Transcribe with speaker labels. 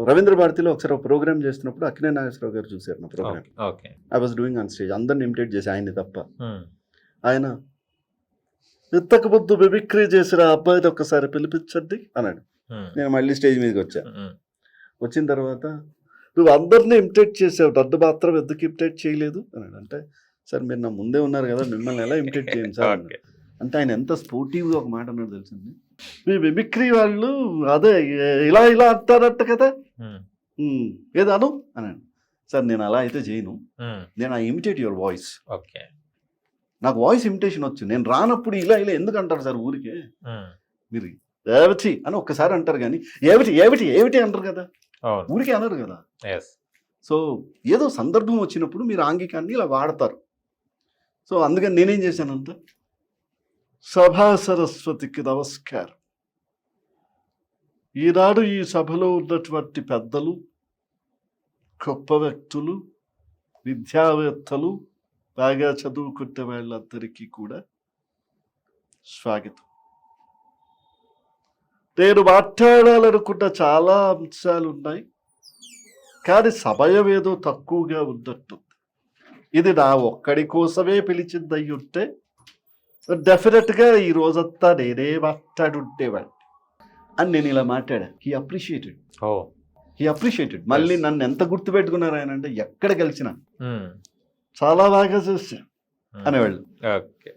Speaker 1: రవీంద్ర భారతిలో ఒకసారి ఒక ప్రోగ్రామ్ చేస్తున్నప్పుడు అక్కినే నాగేశ్వరరావు గారు చూశారు నా program.
Speaker 2: Okay.
Speaker 1: I was doing on stage, అందరిని ఇమిటేట్ చేసి ఆయన్ని తప్ప.
Speaker 2: హ్మ్.
Speaker 1: ఆయన ఇంతకు ముందు మిమిక్రీ చేసిన అబ్బాయిని ఒక్కసారి పిలిపించండి అన్నాడు.
Speaker 2: హ్మ్.
Speaker 1: నేను మళ్ళీ స్టేజ్ మీదకి వచ్చా.
Speaker 2: హ్మ్.
Speaker 1: వచ్చిన తర్వాత నువ్వు అందరినీ ఇమిటేట్ చేసావు, నన్ను మాత్రం ఎందుకు ఇమిటేట్ చేయలేదు అన్నాడు. అంటే సార్ మీరు నా ముందే ఉన్నారు కదా, మిమ్మల్ని ఎలా ఇమిటేట్ చేయండి సార్ అన్నాడు.
Speaker 2: ఓకే.
Speaker 1: అంటే ఆయన ఎంత స్పోర్టివ్గా ఒక మాట అన్నాడు తెలిసింది, మీ మిమిక్రీ వాళ్ళు అదే ఇలా ఇలా అంటారట కదా,
Speaker 2: హ్మ్.
Speaker 1: ఏదాను అన్నాడు. సార్ నేను అలా అయితే చేయను,
Speaker 2: హ్మ్.
Speaker 1: నేను I imitate your voice,
Speaker 2: okay.
Speaker 1: నాకు వాయిస్ ఇమిటేషన్ వచ్చు, నేను రానప్పుడు ఇలా ఇలా ఎందుకు అంటారు సార్ ఊరికే,
Speaker 2: హ్మ్.
Speaker 1: మీరు ఏవటి అని ఒక్కసారి అంటారు కానీ ఏమిటి ఏమిటి ఏమిటి అంటారు కదా,
Speaker 2: అవును.
Speaker 1: ఊరికే అనరు కదా.
Speaker 2: ఎస్.
Speaker 1: సో ఏదో సందర్భం వచ్చినప్పుడు మీరు ఆంగికాన్ని ఇలా వాడతారు. సో అందుకని నేనేం చేశానంటే, సభా సరస్వతికి నమస్కారం. ఈనాడు ఈ సభలో ఉన్నటువంటి పెద్దలు, గొప్ప వ్యక్తులు, విద్యావేత్తలు, బాగా చదువుకున్న వాళ్ళందరికీ కూడా స్వాగతం. నేను మాట్లాడాలనుకున్న చాలా అంశాలు ఉన్నాయి, కానీ సమయం ఏదో తక్కువగా ఉన్నట్టుంది. ఇది నా ఒక్కడి కోసమే పిలిచింది అయి ఉంటే డెఫినెట్గా ఈ రోజంతా నేనే మాట్లాడుండేవాడిని అని నేను ఇలా మాట్లాడా. He appreciated. మళ్ళీ నన్ను ఎంత గుర్తుపెట్టుకున్నారు ఆయన అంటే, ఎక్కడ కలిసినా
Speaker 2: హ్మ్.
Speaker 1: చాలా బాగా చూసా అనేవాళ్ళు.
Speaker 2: ఓకే.